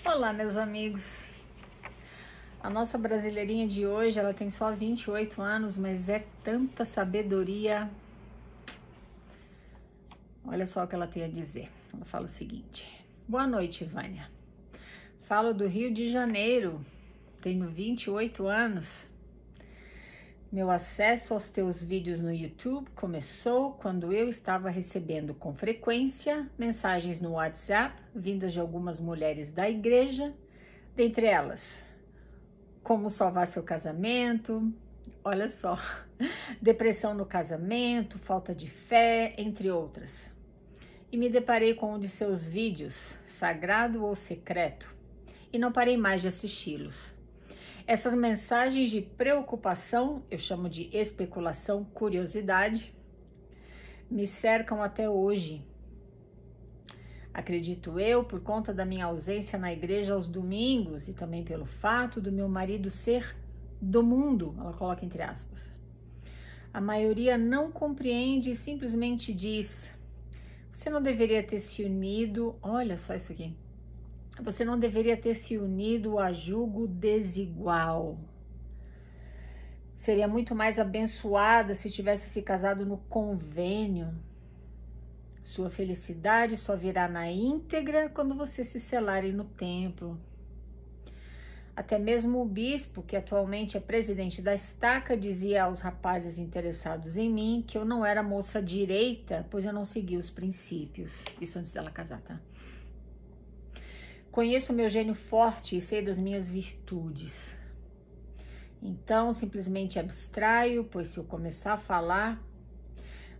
Olá, meus amigos. A nossa brasileirinha de hoje, ela tem só 28 anos, mas é tanta sabedoria. Olha só o que ela tem a dizer. Ela fala o seguinte: boa noite, Vânia. Falo do Rio de Janeiro, tenho 28 anos. Meu acesso aos teus vídeos no YouTube começou quando eu estava recebendo com frequência mensagens no WhatsApp vindas de algumas mulheres da igreja, dentre elas: como salvar seu casamento, olha só, depressão no casamento, falta de fé, entre outras. E me deparei com um de seus vídeos, sagrado ou secreto, e não parei mais de assisti-los. Essas mensagens de preocupação, eu chamo de especulação, curiosidade, me cercam até hoje. Acredito eu, por conta da minha ausência na igreja aos domingos e também pelo fato do meu marido ser do mundo, ela coloca entre aspas. A maioria não compreende e simplesmente diz: você não deveria ter se unido, olha só isso aqui, você não deveria ter se unido a julgo desigual. Seria muito mais abençoada se tivesse se casado no convênio. Sua felicidade só virá na íntegra quando você se selarem no templo. Até mesmo o bispo, que atualmente é presidente da estaca, dizia aos rapazes interessados em mim que eu não era moça direita, pois eu não seguia os princípios. Isso antes dela casar, tá? Conheço o meu gênio forte e sei das minhas virtudes. Então, simplesmente abstraio, pois se eu começar a falar...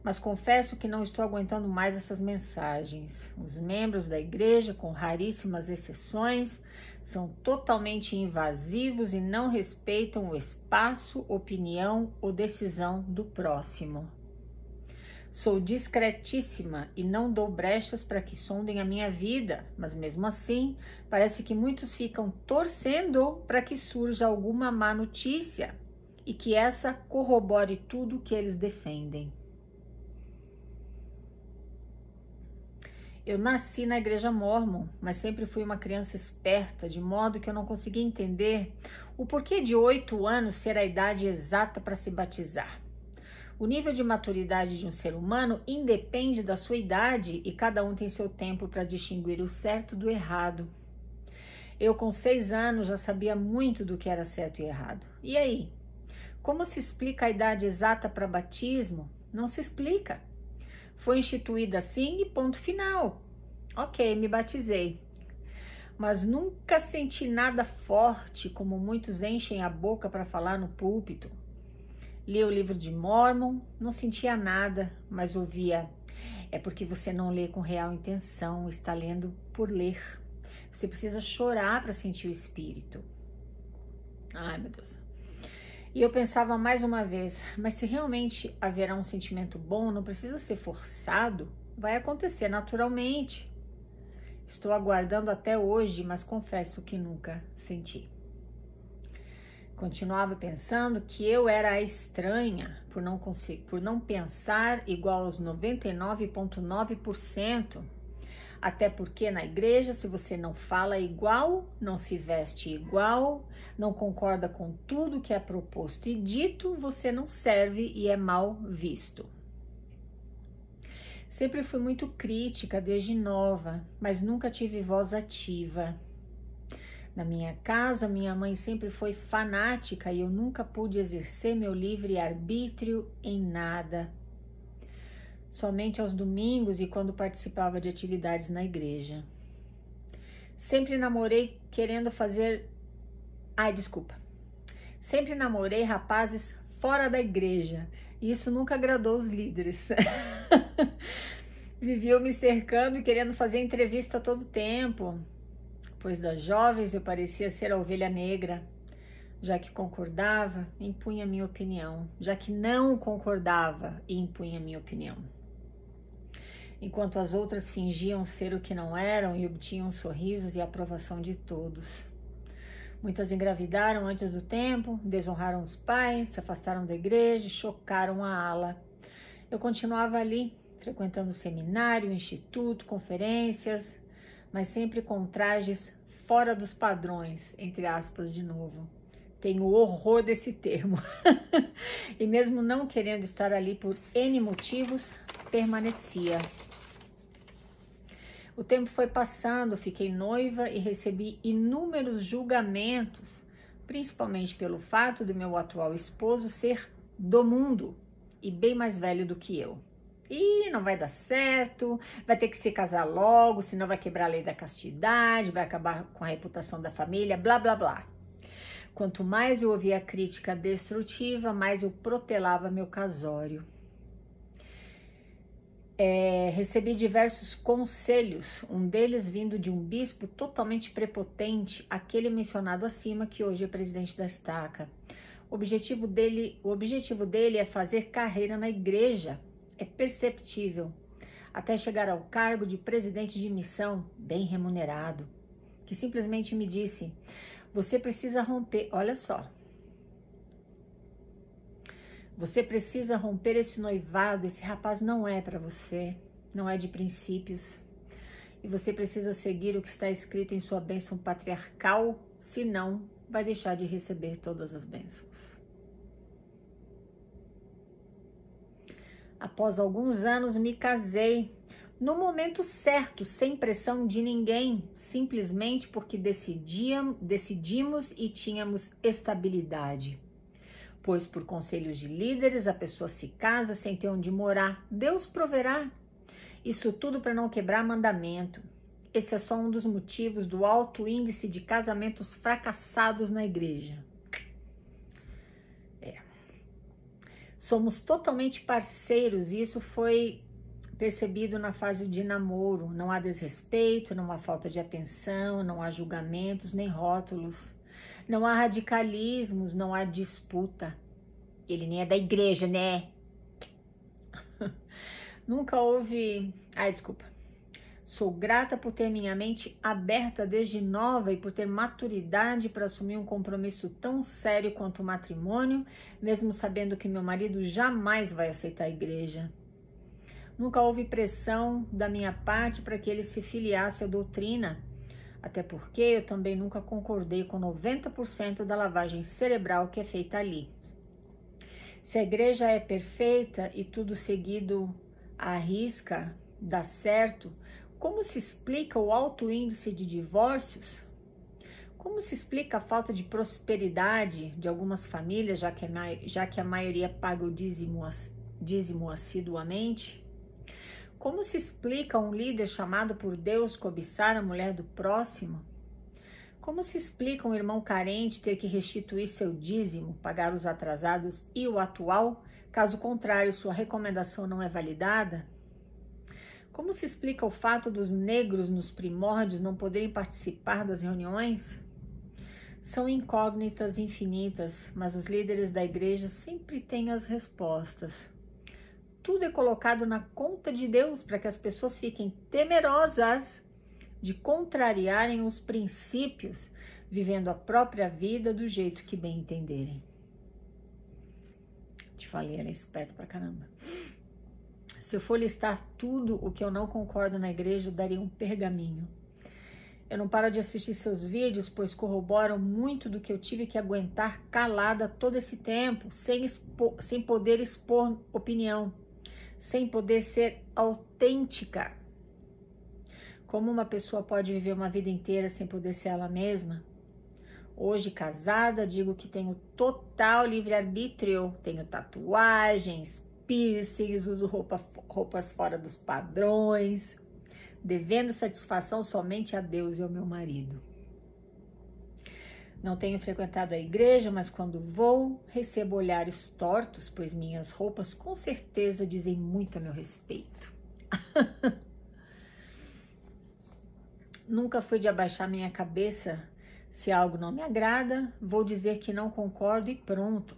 Mas confesso que não estou aguentando mais essas mensagens. Os membros da igreja, com raríssimas exceções, são totalmente invasivos e não respeitam o espaço, opinião ou decisão do próximo. Sou discretíssima e não dou brechas para que sondem a minha vida, mas mesmo assim, parece que muitos ficam torcendo para que surja alguma má notícia e que essa corrobore tudo que eles defendem. Eu nasci na igreja mórmon, mas sempre fui uma criança esperta, de modo que eu não conseguia entender o porquê de 8 anos ser a idade exata para se batizar. O nível de maturidade de um ser humano independe da sua idade e cada um tem seu tempo para distinguir o certo do errado. Eu, com 6 anos, já sabia muito do que era certo e errado. E aí? Como se explica a idade exata para batismo? Não se explica. Foi instituída assim e ponto final. Ok, me batizei. Mas nunca senti nada forte como muitos enchem a boca para falar no púlpito. Li o livro de Mórmon, não sentia nada, mas ouvia: é porque você não lê com real intenção, está lendo por ler. Você precisa chorar para sentir o espírito. Ai, meu Deus. E eu pensava mais uma vez, mas se realmente haverá um sentimento bom, não precisa ser forçado, vai acontecer naturalmente. Estou aguardando até hoje, mas confesso que nunca senti. Continuava pensando que eu era a estranha por não pensar igual aos 99,9%. Até porque na igreja, se você não fala igual, não se veste igual, não concorda com tudo que é proposto e dito, você não serve e é mal visto. Sempre fui muito crítica desde nova, mas nunca tive voz ativa. Na minha casa, minha mãe sempre foi fanática e eu nunca pude exercer meu livre-arbítrio em nada. Somente aos domingos e quando participava de atividades na igreja. Sempre namorei querendo fazer... Sempre namorei rapazes fora da igreja e isso nunca agradou os líderes. Viviam me cercando e querendo fazer entrevista a todo tempo, pois das jovens eu parecia ser a ovelha negra. Já que concordava, impunha minha opinião. Já que não concordava, impunha minha opinião. Enquanto as outras fingiam ser o que não eram e obtinham sorrisos e aprovação de todos. Muitas engravidaram antes do tempo, desonraram os pais, se afastaram da igreja e chocaram a ala. Eu continuava ali, frequentando seminário, instituto, conferências, mas sempre com trajes fora dos padrões, entre aspas de novo. Tenho horror desse termo. E mesmo não querendo estar ali por N motivos, permanecia. O tempo foi passando, fiquei noiva e recebi inúmeros julgamentos, principalmente pelo fato do meu atual esposo ser do mundo e bem mais velho do que eu. Ih, não vai dar certo, vai ter que se casar logo, senão vai quebrar a lei da castidade, vai acabar com a reputação da família, blá, blá, blá. Quanto mais eu ouvia a crítica destrutiva, mais eu protelava meu casório. Recebi diversos conselhos, um deles vindo de um bispo totalmente prepotente, aquele mencionado acima, que hoje é presidente da estaca. O objetivo dele é fazer carreira na igreja, é perceptível, até chegar ao cargo de presidente de missão, bem remunerado, que simplesmente me disse: você precisa romper, olha só, você precisa romper esse noivado, esse rapaz não é para você, não é de princípios. E você precisa seguir o que está escrito em sua bênção patriarcal, senão vai deixar de receber todas as bênçãos. Após alguns anos me casei, no momento certo, sem pressão de ninguém, simplesmente porque decidimos e tínhamos estabilidade. Pois por conselhos de líderes a pessoa se casa sem ter onde morar. Deus proverá. Isso tudo para não quebrar mandamento. Esse é só um dos motivos do alto índice de casamentos fracassados na igreja. Somos totalmente parceiros e isso foi percebido na fase de namoro. Não há desrespeito, não há falta de atenção, não há julgamentos nem rótulos. Não há radicalismos, não há disputa. Ele nem é da igreja, né? Nunca houve... desculpa. Sou grata por ter minha mente aberta desde nova e por ter maturidade para assumir um compromisso tão sério quanto o matrimônio, mesmo sabendo que meu marido jamais vai aceitar a igreja. Nunca houve pressão da minha parte para que ele se filiasse à doutrina, até porque eu também nunca concordei com 90% da lavagem cerebral que é feita ali. Se a igreja é perfeita e tudo seguido à risca dá certo, como se explica o alto índice de divórcios? Como se explica a falta de prosperidade de algumas famílias, já que a maioria paga o dízimo assiduamente? Como se explica um líder chamado por Deus cobiçar a mulher do próximo? Como se explica um irmão carente ter que restituir seu dízimo, pagar os atrasados e o atual, caso contrário sua recomendação não é validada? Como se explica o fato dos negros nos primórdios não poderem participar das reuniões? São incógnitas infinitas, mas os líderes da igreja sempre têm as respostas. Tudo é colocado na conta de Deus para que as pessoas fiquem temerosas de contrariarem os princípios, vivendo a própria vida do jeito que bem entenderem. Te falei, ela é esperta pra caramba. Se eu for listar tudo o que eu não concordo na igreja, eu daria um pergaminho. Eu não paro de assistir seus vídeos, pois corroboram muito do que eu tive que aguentar calada todo esse tempo, sem poder expor opinião, sem poder ser autêntica. Como uma pessoa pode viver uma vida inteira sem poder ser ela mesma? Hoje, casada, digo que tenho total livre-arbítrio, tenho tatuagens, piercings, uso roupas fora dos padrões, devendo satisfação somente a Deus e ao meu marido. Não tenho frequentado a igreja, mas quando vou, recebo olhares tortos, pois minhas roupas com certeza dizem muito a meu respeito. Nunca fui de abaixar minha cabeça. Se algo não me agrada, vou dizer que não concordo e pronto.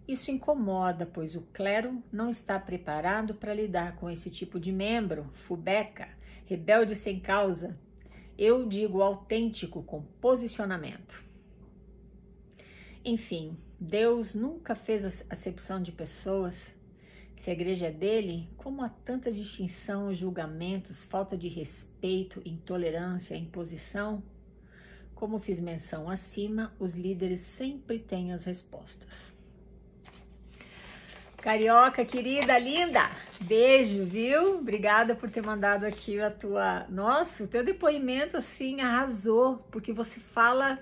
Isso incomoda, pois o clero não está preparado para lidar com esse tipo de membro, fubeca, rebelde sem causa. Eu digo autêntico com posicionamento. Enfim, Deus nunca fez acepção de pessoas. Se a igreja é dele, como há tanta distinção, julgamentos, falta de respeito, intolerância, imposição? Como fiz menção acima, os líderes sempre têm as respostas. Carioca, querida, linda, beijo, viu? Obrigada por ter mandado aqui a tua... Nossa, o teu depoimento, assim, arrasou, porque você fala...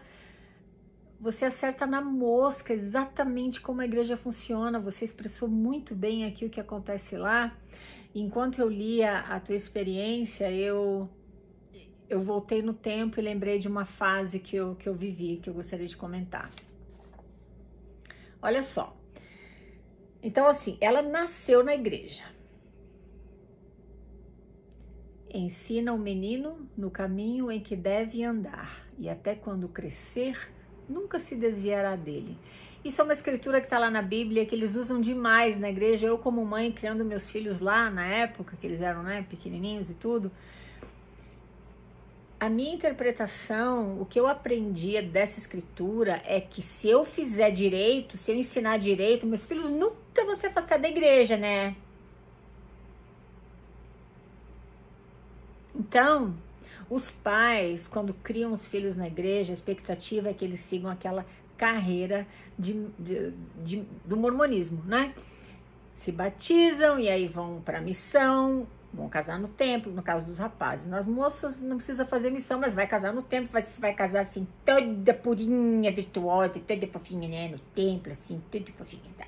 Você acerta na mosca exatamente como a igreja funciona, você expressou muito bem aqui o que acontece lá. Enquanto eu lia a tua experiência, eu voltei no tempo e lembrei de uma fase que eu vivi, que eu gostaria de comentar. Olha só. Então, assim, ela nasceu na igreja. Ensina o menino no caminho em que deve andar, e até quando crescer, nunca se desviará dele. Isso é uma escritura que está lá na Bíblia, que eles usam demais na igreja. Eu, como mãe, criando meus filhos lá, na época que eles eram, né, pequenininhos e tudo, a minha interpretação, o que eu aprendi dessa escritura é que se eu fizer direito, se eu ensinar direito, meus filhos nunca vão se afastar da igreja, né? Então, os pais, quando criam os filhos na igreja, a expectativa é que eles sigam aquela carreira do mormonismo, né? Se batizam e aí vão para a missão, vão casar no templo, no caso dos rapazes. Nas moças não precisa fazer missão, mas vai casar no templo, vai casar assim, toda purinha, virtuosa, toda fofinha, né? No templo, assim, toda fofinha, tá?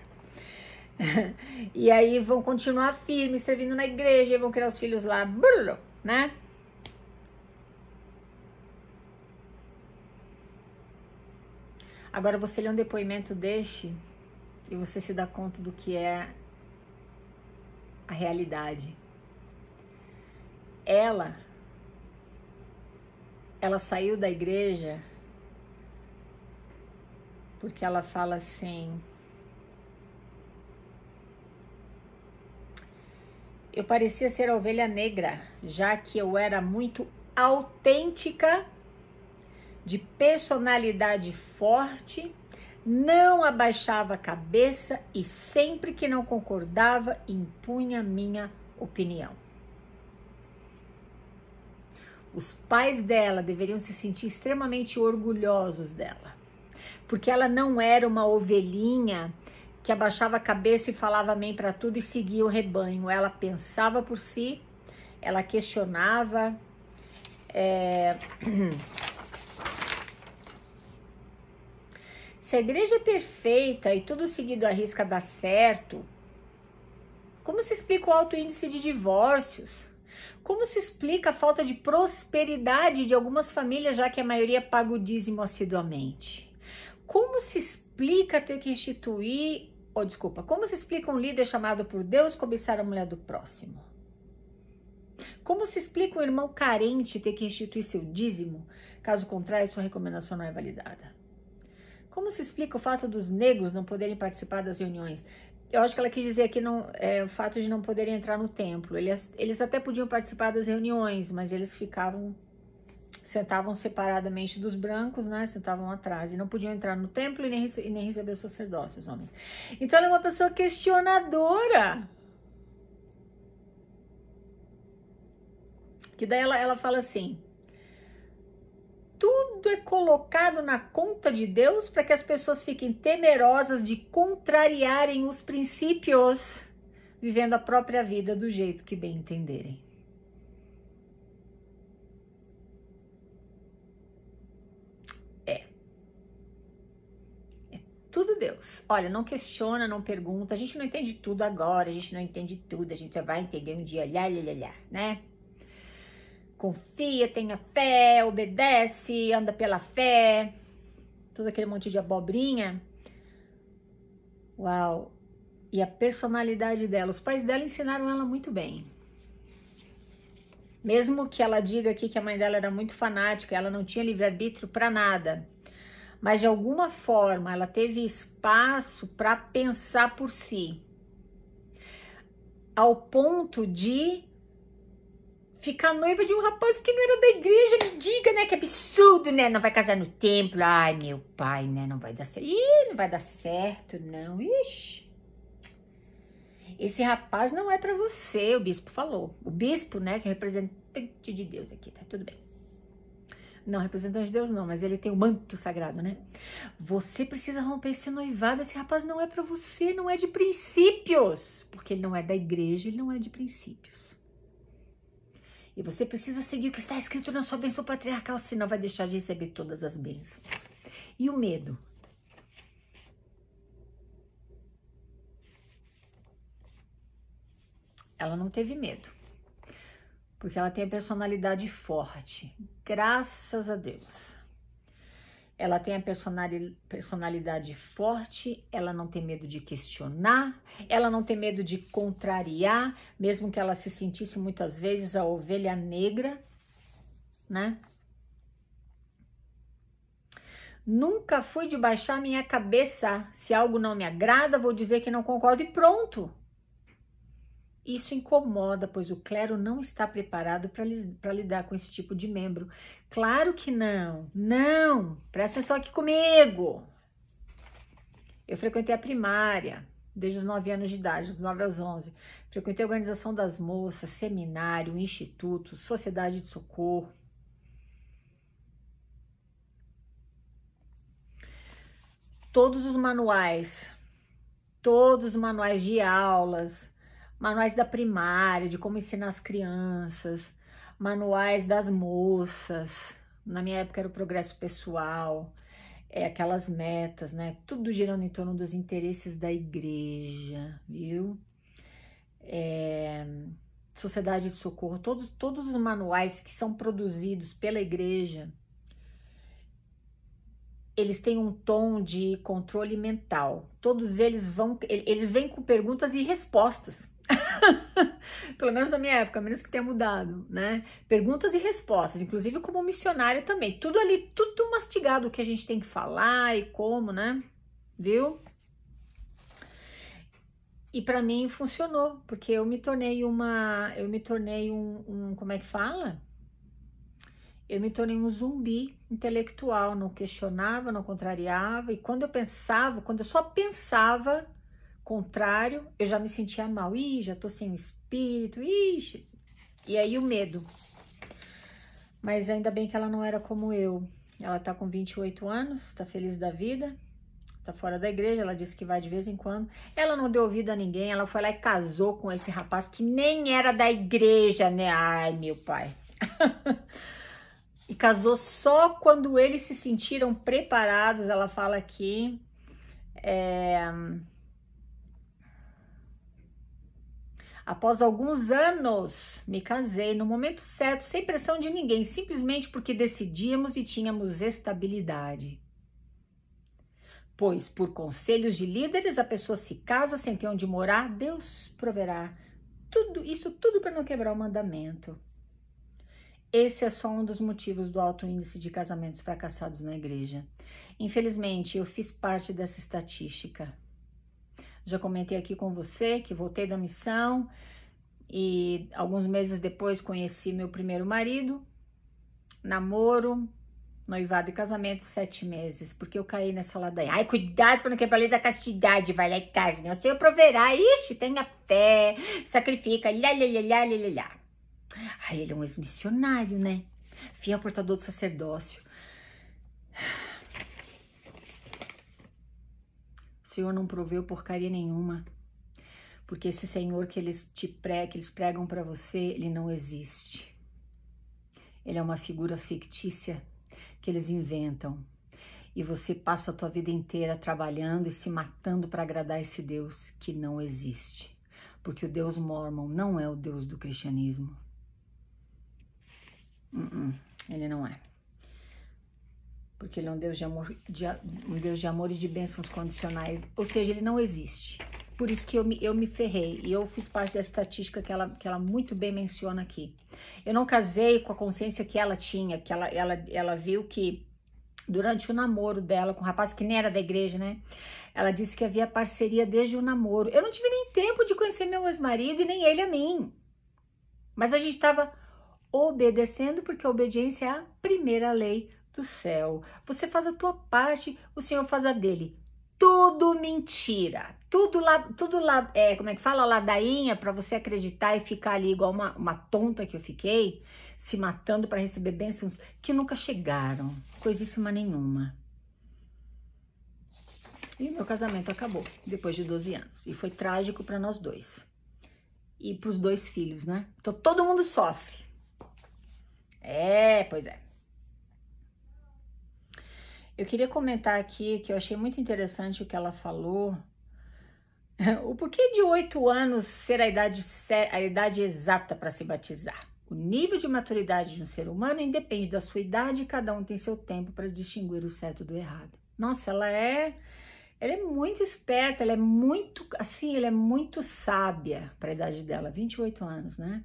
E aí vão continuar firmes, servindo na igreja, e vão criar os filhos lá, né? Agora você lê um depoimento deste e você se dá conta do que é a realidade. Ela saiu da igreja porque ela fala assim: eu parecia ser a ovelha negra, já que eu era muito autêntica, de personalidade forte, não abaixava a cabeça e sempre que não concordava, impunha minha opinião. Os pais dela deveriam se sentir extremamente orgulhosos dela, porque ela não era uma ovelhinha que abaixava a cabeça e falava amém para tudo e seguia o rebanho. Ela pensava por si, ela questionava. Se a igreja é perfeita e tudo seguido à risca dá certo, como se explica o alto índice de divórcios? Como se explica a falta de prosperidade de algumas famílias, já que a maioria paga o dízimo assiduamente? Como se explica ter que instituir, como se explica um líder chamado por Deus cobiçar a mulher do próximo? Como se explica um irmão carente ter que instituir seu dízimo? Caso contrário, sua recomendação não é validada. Como se explica o fato dos negros não poderem participar das reuniões? Eu acho que ela quis dizer aqui o fato de não poderem entrar no templo. Eles até podiam participar das reuniões, mas eles sentavam separadamente dos brancos, né? Sentavam atrás e não podiam entrar no templo e nem receber o sacerdócio, os homens. Então ela é uma pessoa questionadora. Que daí ela fala assim: tudo é colocado na conta de Deus para que as pessoas fiquem temerosas de contrariarem os princípios, vivendo a própria vida do jeito que bem entenderem. É tudo Deus. Olha, não questiona, não pergunta. A gente não entende tudo agora, a gente não entende tudo, a gente só vai entender um dia, né? Confia, tenha fé, obedece, anda pela fé, todo aquele monte de abobrinha. Uau! E a personalidade dela, os pais dela ensinaram ela muito bem. Mesmo que ela diga aqui que a mãe dela era muito fanática, ela não tinha livre-arbítrio para nada, mas de alguma forma ela teve espaço para pensar por si, ao ponto de ficar noiva de um rapaz que não era da igreja. Me diga, né? Que absurdo, né? Não vai casar no templo. Ai, meu pai, né? Não vai dar certo. Ih, não vai dar certo, não. Ixi. Esse rapaz não é pra você, o bispo falou. O bispo, né? Que é representante de Deus aqui, tá tudo bem. Não, representante de Deus não, mas ele tem o manto sagrado, né? Você precisa romper esse noivado, esse rapaz não é pra você, não é de princípios. Porque ele não é da igreja, ele não é de princípios. E você precisa seguir o que está escrito na sua bênção patriarcal, senão vai deixar de receber todas as bênçãos. E o medo? Ela não teve medo. Porque ela tem a personalidade forte, graças a Deus. Ela tem a personalidade forte, ela não tem medo de questionar, ela não tem medo de contrariar, mesmo que ela se sentisse muitas vezes a ovelha negra, né? Nunca fui de baixar minha cabeça. Se algo não me agrada, vou dizer que não concordo e pronto. Isso incomoda, pois o clero não está preparado para lidar com esse tipo de membro. Claro que não. Não! Presta atenção aqui comigo. Eu frequentei a primária, desde os 9 anos de idade, dos 9 aos 11. Frequentei a Organização das Moças, seminário, instituto, sociedade de socorro. Todos os manuais de aulas, manuais da primária, de como ensinar as crianças, manuais das moças, na minha época era o progresso pessoal, aquelas metas, né? Tudo girando em torno dos interesses da igreja, viu? Sociedade de socorro, todos os manuais que são produzidos pela igreja, eles têm um tom de controle mental. Todos eles vêm com perguntas e respostas. Pelo menos na minha época, a menos que tenha mudado, né? Perguntas e respostas, inclusive como missionária também. Tudo ali, tudo mastigado, o que a gente tem que falar e como, né? Viu? E para mim funcionou, porque eu me tornei um, como é que fala? Eu me tornei um zumbi intelectual, não questionava, não contrariava, e quando eu só pensava contrário, eu já me sentia mal. Ih, já tô sem o espírito, ixi. E aí o medo. Mas ainda bem que ela não era como eu. Ela tá com 28 anos, tá feliz da vida, tá fora da igreja, ela disse que vai de vez em quando. Ela não deu ouvido a ninguém, ela foi lá e casou com esse rapaz que nem era da igreja, né? Ai, meu pai. E casou só quando eles se sentiram preparados. Ela fala aqui, após alguns anos me casei no momento certo, sem pressão de ninguém, simplesmente porque decidíamos e tínhamos estabilidade. Pois por conselhos de líderes a pessoa se casa sem ter onde morar, Deus proverá. Isso tudo para não quebrar o mandamento. Esse é só um dos motivos do alto índice de casamentos fracassados na igreja. Infelizmente, eu fiz parte dessa estatística. Já comentei aqui com você que voltei da missão e alguns meses depois conheci meu primeiro marido, namoro, noivado e casamento, 7 meses, porque eu caí nessa ladainha. Ai, cuidado para não quebrar a lei da castidade, vai lá em casa, né? O Senhor proverá, ixi, tenha fé, sacrifica, lá. Ai, ele é um ex-missionário, né? Fiel portador do sacerdócio. O Senhor não proveu porcaria nenhuma. Porque esse Senhor que eles pregam para você, ele não existe. Ele é uma figura fictícia que eles inventam. E você passa a tua vida inteira trabalhando e se matando para agradar esse Deus que não existe. Porque o Deus mórmon não é o Deus do cristianismo. Ele não é. Porque ele é um Deus de amor, um Deus de amor e de bênçãos condicionais. Ou seja, ele não existe. Por isso que eu me ferrei. E eu fiz parte da estatística que ela muito bem menciona aqui. Eu não casei com a consciência que ela tinha. Que ela viu que durante o namoro dela com um rapaz que nem era da igreja, né? Ela disse que havia parceria desde o namoro. Eu não tive nem tempo de conhecer meu ex-marido e nem ele a mim. Mas a gente estava obedecendo, porque a obediência é a primeira lei do céu. Você faz a tua parte, o Senhor faz a dele. tudo mentira. Tudo lá, como é que fala? Ladainha para você acreditar e ficar ali igual uma tonta que eu fiquei, se matando para receber bênçãos que nunca chegaram, coisíssima nenhuma. E o meu casamento acabou depois de 12 anos. E foi trágico para nós dois. E para os 2 filhos, né? Então todo mundo sofre. Pois é. Eu queria comentar aqui que eu achei muito interessante o que ela falou. O porquê de 8 anos ser a idade exata para se batizar? O nível de maturidade de um ser humano independe da sua idade e cada um tem seu tempo para distinguir o certo do errado. Nossa, ela é muito esperta, ela é muito, assim, ela é muito sábia para a idade dela, 28 anos, né?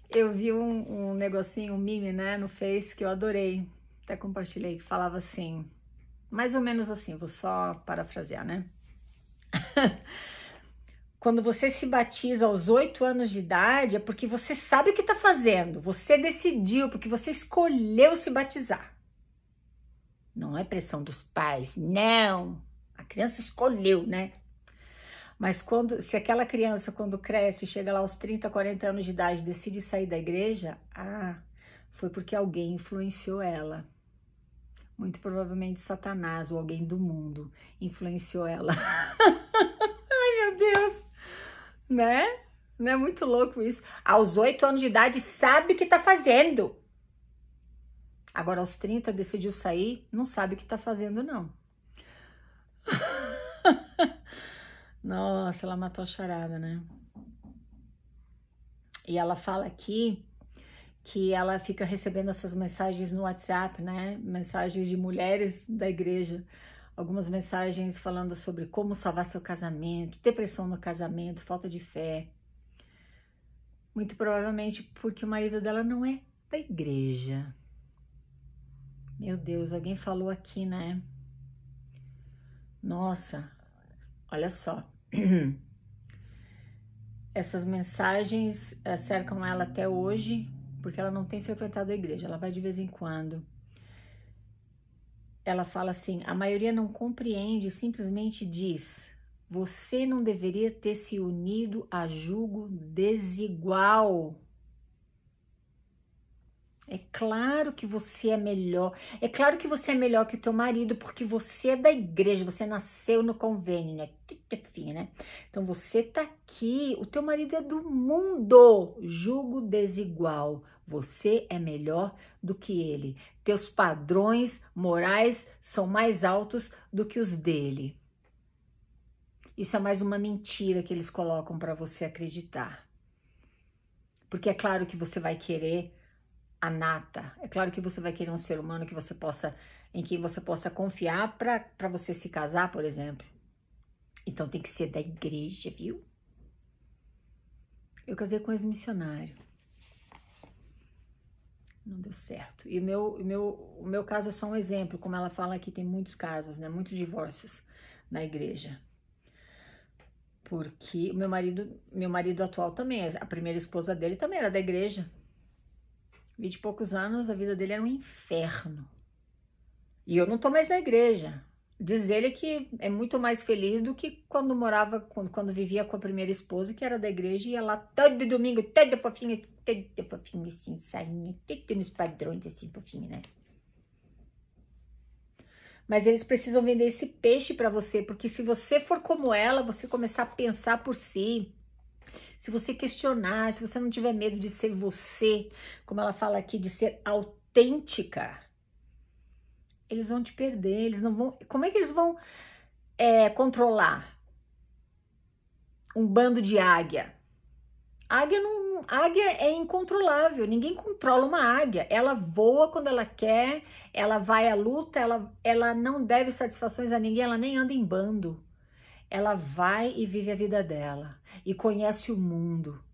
Eu vi um negocinho, um meme, né, no Face que eu adorei, até compartilhei, que falava assim, mais ou menos assim, vou só parafrasear, né? Quando você se batiza aos 8 anos de idade, é porque você sabe o que está fazendo, você decidiu, porque você escolheu se batizar. Não é pressão dos pais, não. A criança escolheu, né? Mas se aquela criança, quando cresce, chega lá aos 30, 40 anos de idade, decide sair da igreja, foi porque alguém influenciou ela. Muito provavelmente Satanás ou alguém do mundo influenciou ela. Ai, meu Deus! Né? Não é muito louco isso? Aos 8 anos de idade, sabe o que tá fazendo. Agora, aos 30, decidiu sair, não sabe o que tá fazendo, não. Nossa, ela matou a charada, né? E ela fala aqui que ela fica recebendo essas mensagens no WhatsApp, né? Mensagens de mulheres da igreja. Algumas mensagens falando sobre como salvar seu casamento, depressão no casamento, falta de fé. Muito provavelmente porque o marido dela não é da igreja. Meu Deus, alguém falou aqui, né? Nossa, olha só. Essas mensagens cercam ela até hoje, porque ela não tem frequentado a igreja, ela vai de vez em quando. Ela fala assim, a maioria não compreende, simplesmente diz, você não deveria ter se unido a julgo desigual. É claro que você é melhor, é claro que você é melhor que o teu marido, porque você é da igreja, você nasceu no convênio, né? Enfim, né? Então você tá aqui, o teu marido é do mundo, julgo desigual. Você é melhor do que ele. Teus padrões morais são mais altos do que os dele. Isso é mais uma mentira que eles colocam para você acreditar. Porque é claro que você vai querer a nata. É claro que você vai querer um ser humano em quem você possa confiar para você se casar, por exemplo. Então tem que ser da igreja, viu? Eu casei com um ex-missionário. Não deu certo. E o meu caso é só um exemplo. Como ela fala aqui, tem muitos casos, né? Muitos divórcios na igreja. Porque o meu marido atual também, a primeira esposa dele também era da igreja. 20 e poucos anos, a vida dele era um inferno. E eu não tô mais na igreja. Diz ele que é muito mais feliz do que quando vivia com a primeira esposa, que era da igreja, e ia lá todo domingo, toda fofinha assim, sainha, tudo nos padrões assim, fofinha, né? Mas eles precisam vender esse peixe para você, porque se você for como ela, você começar a pensar por si, se você questionar, se você não tiver medo de ser você, como ela fala aqui, de ser autêntica, eles vão te perder, eles não vão... Como é que eles vão controlar um bando de águia? Águia é incontrolável, ninguém controla uma águia. Ela voa quando ela quer, ela vai à luta, ela não deve satisfações a ninguém, ela nem anda em bando. Ela vai e vive a vida dela e conhece o mundo.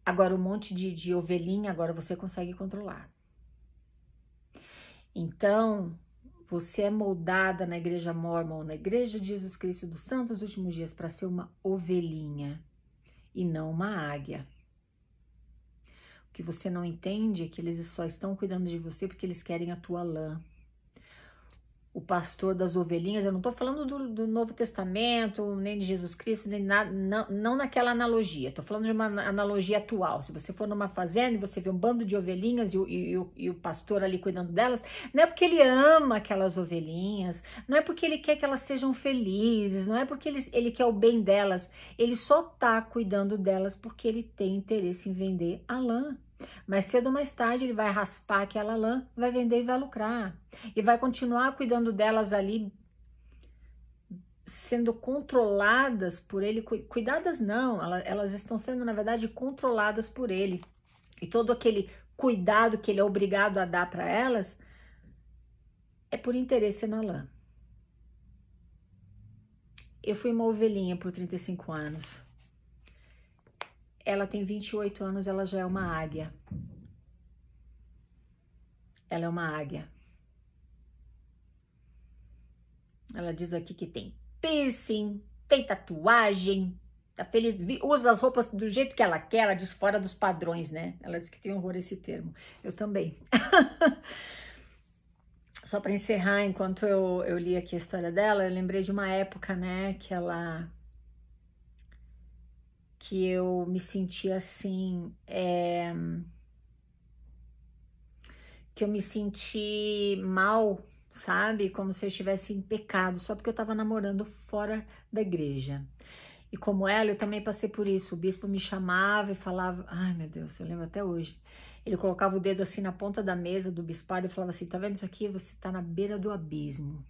Agora, um monte de ovelhinha, agora você consegue controlar. Então, você é moldada na igreja mórmon, na igreja de Jesus Cristo dos Santos dos Últimos Dias, para ser uma ovelhinha e não uma águia. O que você não entende é que eles só estão cuidando de você porque eles querem a tua lã. o pastor das ovelhinhas. Eu não estou falando do Novo Testamento, nem de Jesus Cristo, nem nada, não naquela analogia. Estou falando de uma analogia atual. Se você for numa fazenda e você vê um bando de ovelhinhas e o pastor ali cuidando delas, não é porque ele ama aquelas ovelhinhas, não é porque ele quer que elas sejam felizes, não é porque ele quer o bem delas, ele só está cuidando delas porque ele tem interesse em vender a lã. Mais cedo ou mais tarde ele vai raspar aquela lã, vai vender e vai lucrar. E vai continuar cuidando delas ali, sendo controladas por ele. Cuidadas não, elas estão sendo, na verdade, controladas por ele. E todo aquele cuidado que ele é obrigado a dar para elas é por interesse na lã. Eu fui uma ovelhinha por 35 anos. Ela tem 28 anos, ela já é uma águia. Ela é uma águia. Ela diz aqui que tem piercing, tem tatuagem, tá feliz, usa as roupas do jeito que ela quer, ela diz fora dos padrões, né? Ela diz que tem horror a esse termo. Eu também. Só para encerrar, enquanto eu li aqui a história dela, eu lembrei de uma época, né, que eu me sentia assim, que eu me senti mal, sabe? Como se eu estivesse em pecado, só porque eu estava namorando fora da igreja. E como ela, eu também passei por isso. O bispo me chamava e falava, ai meu Deus, eu lembro até hoje. Ele colocava o dedo assim na ponta da mesa do bispado e falava assim, tá vendo isso aqui? Você tá na beira do abismo.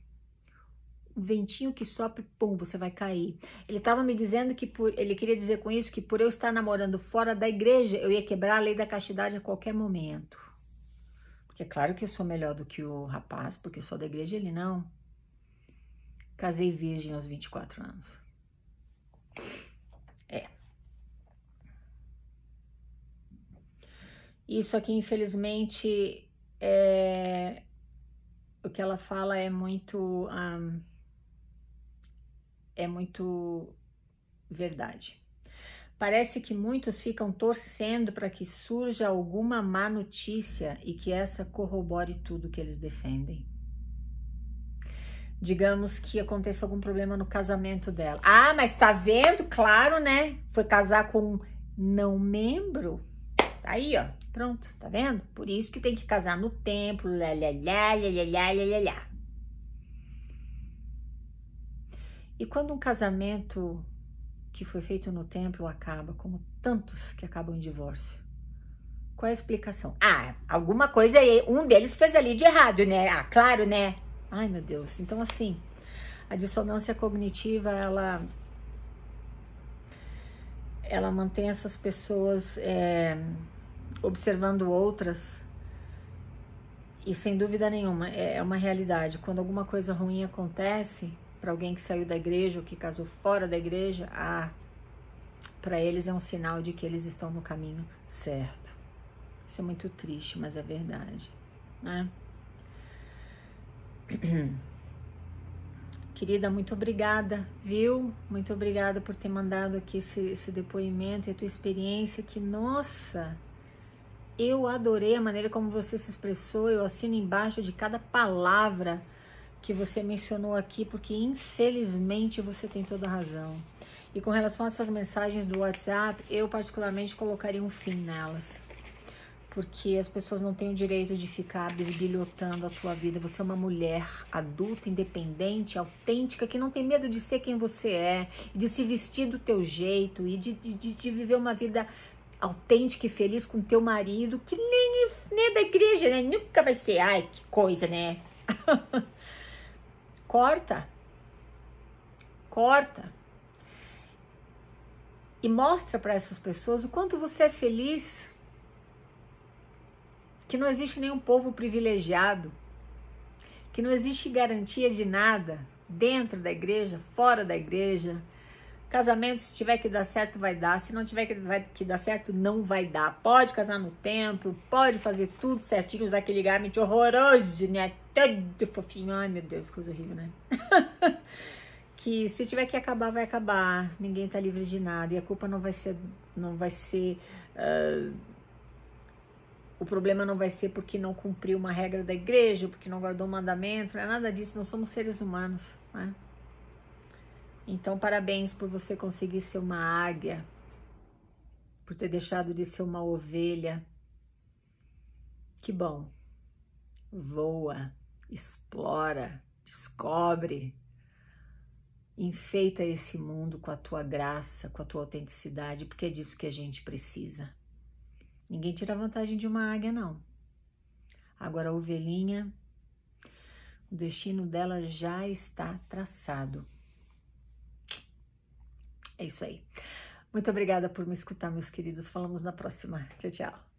Um ventinho que sopra, pum, você vai cair. Ele estava me dizendo que ele queria dizer com isso que por eu estar namorando fora da igreja, eu ia quebrar a lei da castidade a qualquer momento. Porque é claro que eu sou melhor do que o rapaz, porque eu sou da igreja, ele não. Casei virgem aos 24 anos. Isso aqui, infelizmente, o que ela fala é muito verdade. Parece que muitos ficam torcendo para que surja alguma má notícia e que essa corrobore tudo que eles defendem. Digamos que aconteça algum problema no casamento dela. Ah, mas tá vendo? Claro, né? Foi casar com um não membro. Tá aí, ó. Pronto, tá vendo? Por isso que tem que casar no templo. Lá, lá, lá, lá, lá, lá, lá, lá. E quando um casamento que foi feito no templo acaba, como tantos que acabam em divórcio, qual é a explicação? Ah, alguma coisa aí, um deles fez ali de errado, né? Ah, claro, né? Ai, meu Deus. Então, assim, a dissonância cognitiva, ela mantém essas pessoas observando outras e, sem dúvida nenhuma, é uma realidade. Quando alguma coisa ruim acontece para alguém que saiu da igreja ou que casou fora da igreja, para eles é um sinal de que eles estão no caminho certo. Isso é muito triste, mas é verdade, né? Querida, muito obrigada, viu? Muito obrigada por ter mandado aqui esse depoimento e a tua experiência, que, nossa, eu adorei a maneira como você se expressou. Eu assino embaixo de cada palavra que você mencionou aqui, porque infelizmente você tem toda a razão. E com relação a essas mensagens do WhatsApp, eu particularmente colocaria um fim nelas. Porque as pessoas não têm o direito de ficar bisbilhotando a tua vida. Você é uma mulher adulta, independente, autêntica, que não tem medo de ser quem você é, de se vestir do teu jeito e de viver uma vida autêntica e feliz com teu marido, que nem é da igreja, né? Nunca vai ser. Ai, que coisa, né? Corta. E mostra para essas pessoas o quanto você é feliz, que não existe nenhum povo privilegiado, que não existe garantia de nada dentro da igreja, fora da igreja. Casamento, se tiver que dar certo, vai dar. Se não tiver que dar certo, não vai dar. Pode casar no templo, pode fazer tudo certinho, usar aquele garment horroroso, né? Todo fofinho. Ai, meu Deus, coisa horrível, né? Que se tiver que acabar, vai acabar. Ninguém tá livre de nada. E a culpa não vai ser O problema não vai ser porque não cumpriu uma regra da igreja, porque não guardou um mandamento, não é nada disso, nós somos seres humanos, né? Então, parabéns por você conseguir ser uma águia, por ter deixado de ser uma ovelha. Que bom. Voa, explora, descobre, enfeita esse mundo com a tua graça, com a tua autenticidade, porque é disso que a gente precisa. Ninguém tira vantagem de uma águia, não. Agora a ovelhinha, o destino dela já está traçado. É isso aí. Muito obrigada por me escutar, meus queridos. Falamos na próxima. Tchau, tchau.